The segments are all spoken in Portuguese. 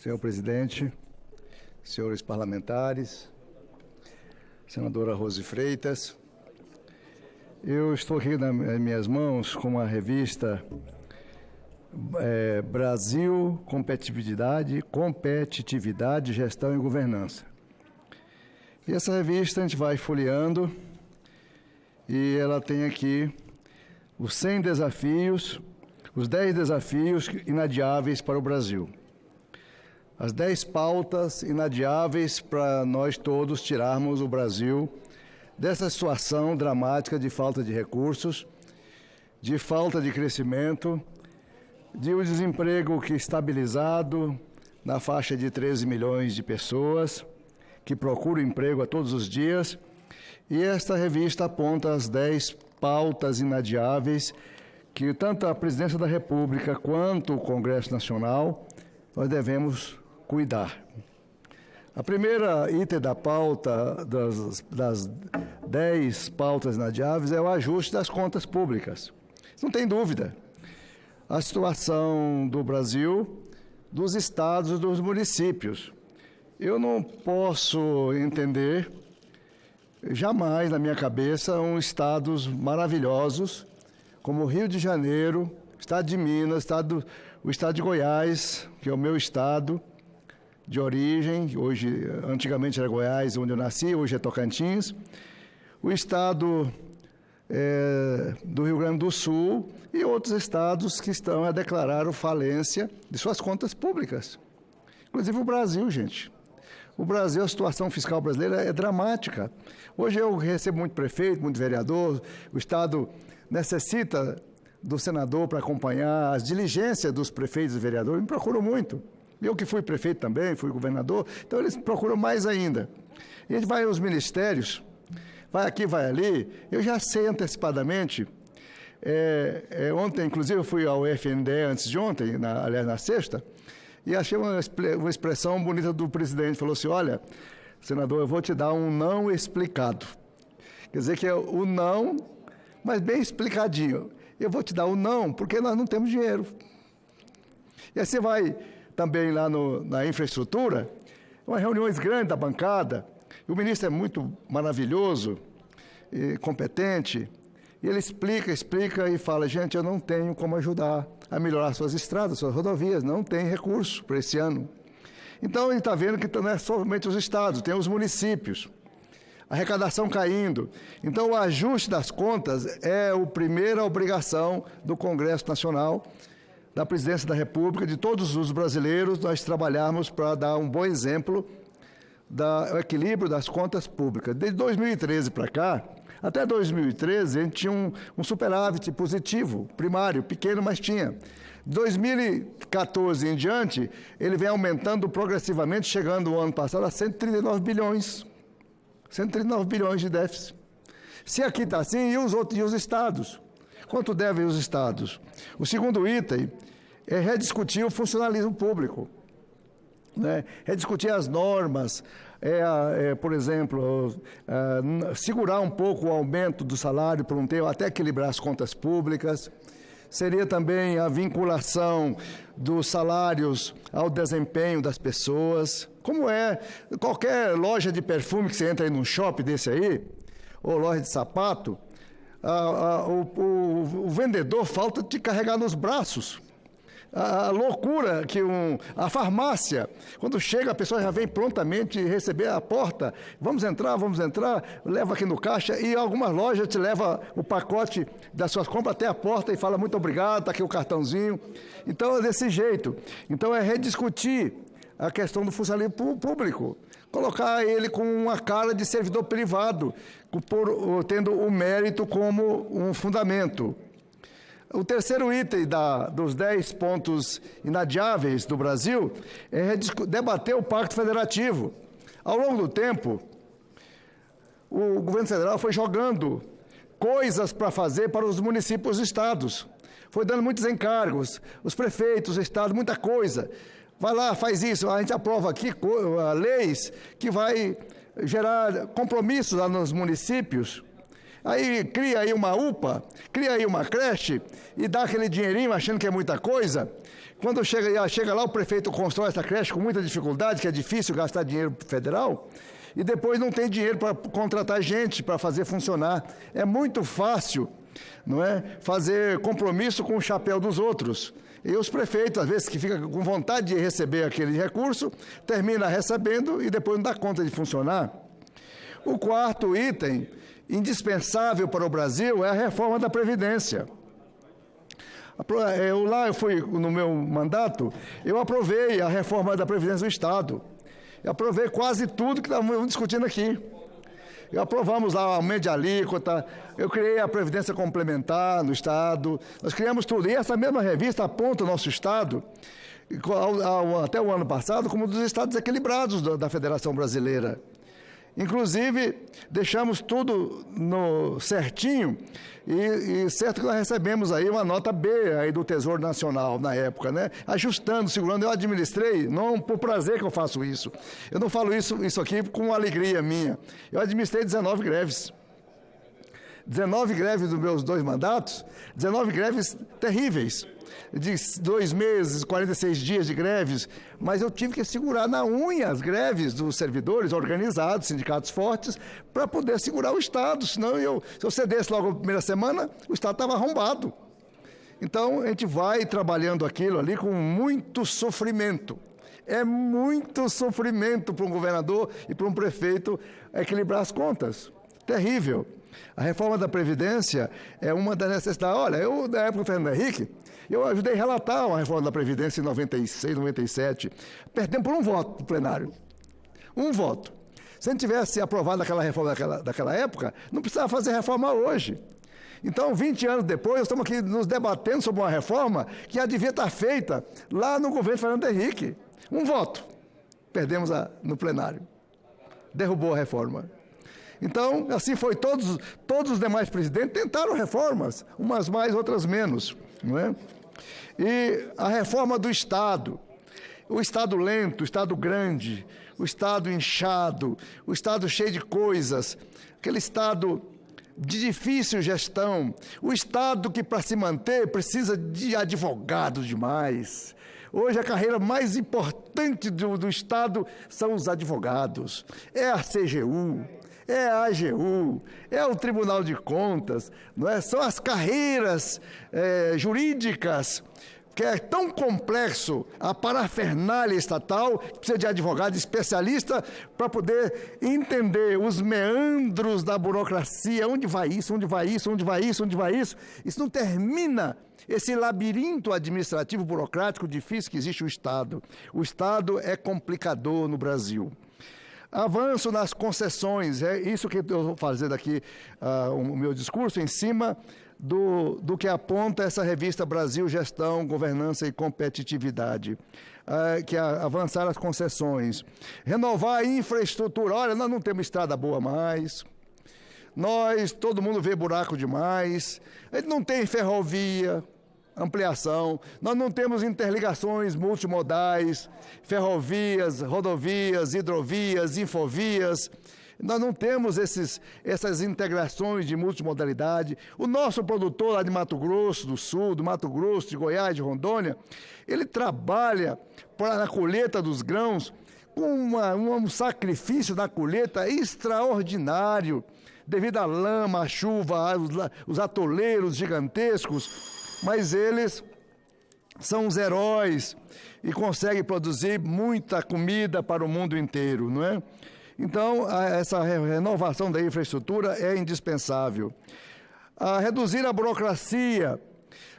Senhor presidente, senhores parlamentares, senadora Rose Freitas, eu estou aqui nas minhas mãos com uma revista Brasil, Competitividade, Gestão e Governança. E essa revista a gente vai folheando e ela tem aqui os 100 desafios, os 10 desafios inadiáveis para o Brasil. As 10 pautas inadiáveis para nós todos tirarmos o Brasil dessa situação dramática de falta de recursos, de falta de crescimento, de um desemprego que estabilizado na faixa de 13 milhões de pessoas que procuram emprego a todos os dias. E esta revista aponta as 10 pautas inadiáveis que tanto a Presidência da República quanto o Congresso Nacional nós devemos cuidar. A primeira item da pauta, das 10 pautas inadiáveis, é o ajuste das contas públicas. Não tem dúvida. A situação do Brasil, dos estados e dos municípios. Eu não posso entender, jamais na minha cabeça, estados maravilhosos, como o Rio de Janeiro, o estado de Minas, o estado de Goiás, que é o meu estado de origem, antigamente era Goiás, onde eu nasci, hoje é Tocantins, o estado do Rio Grande do Sul e outros estados que estão a declarar falência de suas contas públicas. Inclusive o Brasil, gente. O Brasil, a situação fiscal brasileira é dramática. Hoje eu recebo muito prefeito, muito vereador, o estado necessita do senador para acompanhar as diligências dos prefeitos e vereadores, me procuram muito. Eu que fui prefeito também, fui governador, então eles procuram mais ainda. E a gente vai aos ministérios, vai aqui, vai ali, eu já sei antecipadamente. Ontem, inclusive, eu fui ao FNDE antes de ontem, aliás, na sexta, e achei uma expressão bonita do presidente, falou assim, olha, senador, eu vou te dar um não explicado. Quer dizer que é o não, mas bem explicadinho. Eu vou te dar o não porque nós não temos dinheiro. E aí você vai também lá na infraestrutura, umas reuniões grandes da bancada, e o ministro é muito maravilhoso e competente, e ele explica e fala, gente, eu não tenho como ajudar a melhorar suas estradas, suas rodovias, não tem recurso para esse ano. Então ele está vendo que não é somente os estados, tem os municípios, a arrecadação caindo. Então o ajuste das contas é a primeira obrigação do Congresso Nacional, da Presidência da República, de todos os brasileiros, nós trabalharmos para dar um bom exemplo do equilíbrio das contas públicas. Desde 2013 para cá, até 2013, a gente tinha um superávit positivo, primário, pequeno, mas tinha. De 2014 em diante, ele vem aumentando progressivamente, chegando o ano passado a 139 bilhões. 139 bilhões de déficit. Se aqui está assim, e os estados? Quanto devem os estados? O segundo item é rediscutir o funcionalismo público, né? Rediscutir as normas, por exemplo, segurar um pouco o aumento do salário por um tempo, até equilibrar as contas públicas. Seria também a vinculação dos salários ao desempenho das pessoas, como é qualquer loja de perfume que você entra aí num shopping desse aí, ou loja de sapato, o vendedor falta de carregar nos braços. A loucura que a farmácia, quando chega a pessoa já vem prontamente receber a porta, vamos entrar, leva aqui no caixa, e algumas lojas te levam o pacote das suas compras até a porta e fala muito obrigado, está aqui o cartãozinho. Então é desse jeito. Então é rediscutir a questão do funcionalismo público, colocar ele com uma cara de servidor privado, tendo o mérito como um fundamento. O terceiro item dos 10 pontos inadiáveis do Brasil é debater o Pacto Federativo. Ao longo do tempo, o governo federal foi jogando coisas para fazer para os municípios e estados. Foi dando muitos encargos, os prefeitos, os estados, muita coisa. Vai lá, faz isso, a gente aprova aqui leis que vai gerar compromissos lá nos municípios. Aí cria aí uma UPA, cria aí uma creche e dá aquele dinheirinho achando que é muita coisa. Quando chega lá, o prefeito constrói essa creche com muita dificuldade, que é difícil gastar dinheiro federal, e depois não tem dinheiro para contratar gente para fazer funcionar. É muito fácil, não é, fazer compromisso com o chapéu dos outros. E os prefeitos, às vezes, que ficam com vontade de receber aquele recurso, termina recebendo e depois não dá conta de funcionar. O quarto item, indispensável para o Brasil, é a reforma da Previdência. Eu fui, no meu mandato, eu aprovei a reforma da Previdência do Estado. Eu aprovei quase tudo que estávamos discutindo aqui. Aprovamos lá o aumento de alíquota, eu criei a Previdência Complementar no Estado, nós criamos tudo. E essa mesma revista aponta o nosso Estado, até o ano passado, como um dos estados equilibrados da Federação Brasileira. Inclusive, deixamos tudo certinho e certo que nós recebemos aí uma nota B aí do Tesouro Nacional na época, né? Ajustando, segurando. Eu administrei, não por prazer que eu faço isso. Eu não falo isso aqui com alegria minha. Eu administrei 19 greves. 19 greves dos meus 2 mandatos, 19 greves terríveis, de 2 meses, 46 dias de greves, mas eu tive que segurar na unha as greves dos servidores organizados, sindicatos fortes, para poder segurar o Estado, senão se eu cedesse logo na primeira semana, o Estado estava arrombado. Então, a gente vai trabalhando aquilo ali com muito sofrimento. É muito sofrimento para um governador e para um prefeito equilibrar as contas. Terrível. A reforma da Previdência é uma das necessidades. Olha, eu, na época do Fernando Henrique, eu ajudei a relatar a reforma da Previdência em 96, 97. Perdemos por um voto no plenário. Um voto. Se a gente tivesse aprovado aquela reforma daquela época, não precisava fazer reforma hoje. Então, 20 anos depois, estamos aqui nos debatendo sobre uma reforma que já devia estar feita lá no governo Fernando Henrique. Um voto. Perdemos no plenário. Derrubou a reforma. Então, assim foi, todos os demais presidentes tentaram reformas, umas mais, outras menos, não é? E a reforma do Estado, o Estado lento, o Estado grande, o Estado inchado, o Estado cheio de coisas, aquele Estado de difícil gestão, o Estado que para se manter precisa de advogados demais. Hoje a carreira mais importante do Estado são os advogados, é a CGU, é a AGU, é o Tribunal de Contas, não é? São as carreiras jurídicas, que é tão complexo a parafernália estatal, que precisa de advogado especialista para poder entender os meandros da burocracia, onde vai isso, onde vai isso, onde vai isso, onde vai isso. Isso não termina, esse labirinto administrativo burocrático difícil que existe o Estado. O Estado é complicador no Brasil. Avanço nas concessões, é isso que eu estou fazendo aqui, o meu discurso, em cima do que aponta essa revista Brasil, Gestão, Governança e Competitividade, que é avançar as concessões. Renovar a infraestrutura, olha, nós não temos estrada boa mais, todo mundo vê buraco demais, a gente não tem ferrovia, ampliação, nós não temos interligações multimodais, ferrovias, rodovias, hidrovias, infovias, nós não temos essas integrações de multimodalidade. O nosso produtor lá de Mato Grosso do Sul, do Mato Grosso, de Goiás, de Rondônia, ele trabalha na colheita dos grãos com um sacrifício na colheita extraordinário, devido à lama, à chuva, os atoleiros gigantescos, mas eles são os heróis e conseguem produzir muita comida para o mundo inteiro, não é? Então, essa renovação da infraestrutura é indispensável. Reduzir a burocracia.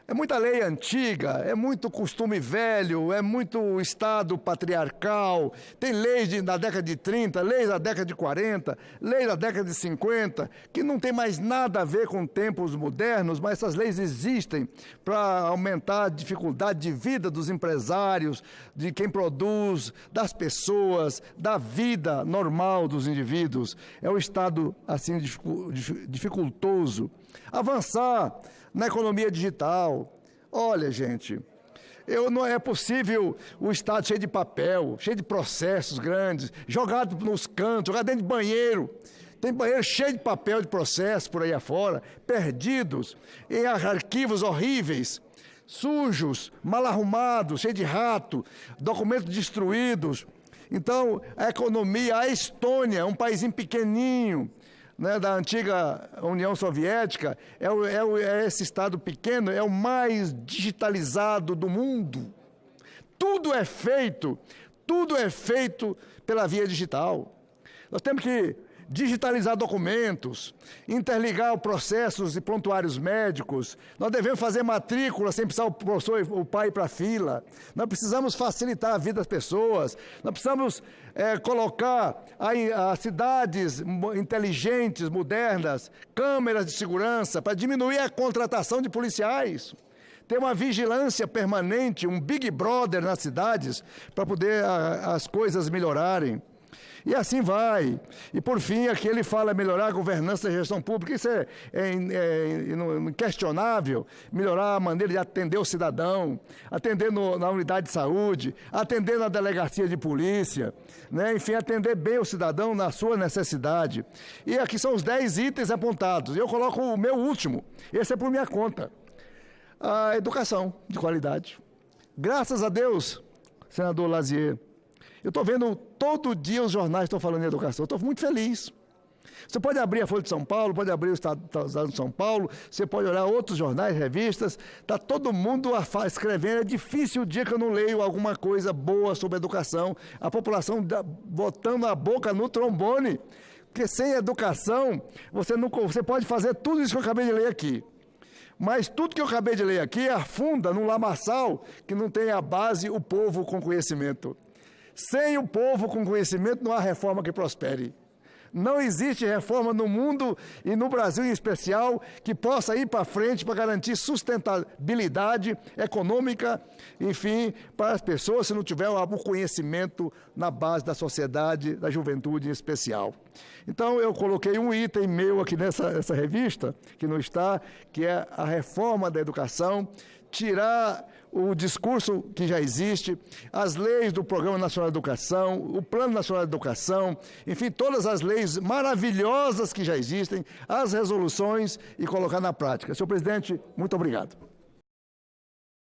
É muita lei antiga, é muito costume velho, é muito Estado patriarcal, tem leis da década de 30, leis da década de 40, leis da década de 50, que não tem mais nada a ver com tempos modernos, mas essas leis existem para aumentar a dificuldade de vida dos empresários, de quem produz, das pessoas, da vida normal dos indivíduos. É um Estado, assim, dificultoso. Avançar na economia digital. Olha, gente, não é possível o Estado cheio de papel, cheio de processos grandes, jogado nos cantos, jogado dentro de banheiro. Tem banheiro cheio de papel de processo por aí afora, perdidos em arquivos horríveis. sujos, mal arrumados, cheios de rato, documentos destruídos. Então, a economia, a Estônia, um paísinho pequenininho, né, da antiga União Soviética, esse estado pequeno, é o mais digitalizado do mundo. Tudo é feito pela via digital. Nós temos que digitalizar documentos, interligar processos e prontuários médicos. Nós devemos fazer matrícula sem precisar o professor, o pai ir para a fila. Nós precisamos facilitar a vida das pessoas. Nós precisamos colocar as cidades inteligentes, modernas, câmeras de segurança para diminuir a contratação de policiais. Ter uma vigilância permanente, um Big Brother nas cidades para poder as coisas melhorarem. E assim vai. E, por fim, aqui ele fala melhorar a governança e gestão pública. Isso é inquestionável. Melhorar a maneira de atender o cidadão, atender na unidade de saúde, atender na delegacia de polícia, né? Enfim, atender bem o cidadão na sua necessidade. E aqui são os 10 itens apontados. Eu coloco o meu último. Esse é por minha conta. A educação de qualidade. Graças a Deus, senador Lazier, eu estou vendo todo dia os jornais estão falando em educação. Estou muito feliz. Você pode abrir a Folha de São Paulo, pode abrir o Estado de São Paulo, você pode olhar outros jornais, revistas, está todo mundo escrevendo. É difícil o dia que eu não leio alguma coisa boa sobre educação. A população botando a boca no trombone, porque sem educação você pode fazer tudo isso que eu acabei de ler aqui. Mas tudo que eu acabei de ler aqui afunda num lamaçal que não tem a base, o povo com conhecimento. Sem o povo com conhecimento não há reforma que prospere. Não existe reforma no mundo e no Brasil em especial que possa ir para frente para garantir sustentabilidade econômica, enfim, para as pessoas se não tiver o conhecimento na base da sociedade, da juventude em especial. Então, eu coloquei um item meu aqui nessa revista, que não está, que é a reforma da educação, tirar o discurso que já existe, as leis do Programa Nacional de Educação, o Plano Nacional de Educação, enfim, todas as leis maravilhosas que já existem, as resoluções e colocar na prática. Senhor presidente, muito obrigado.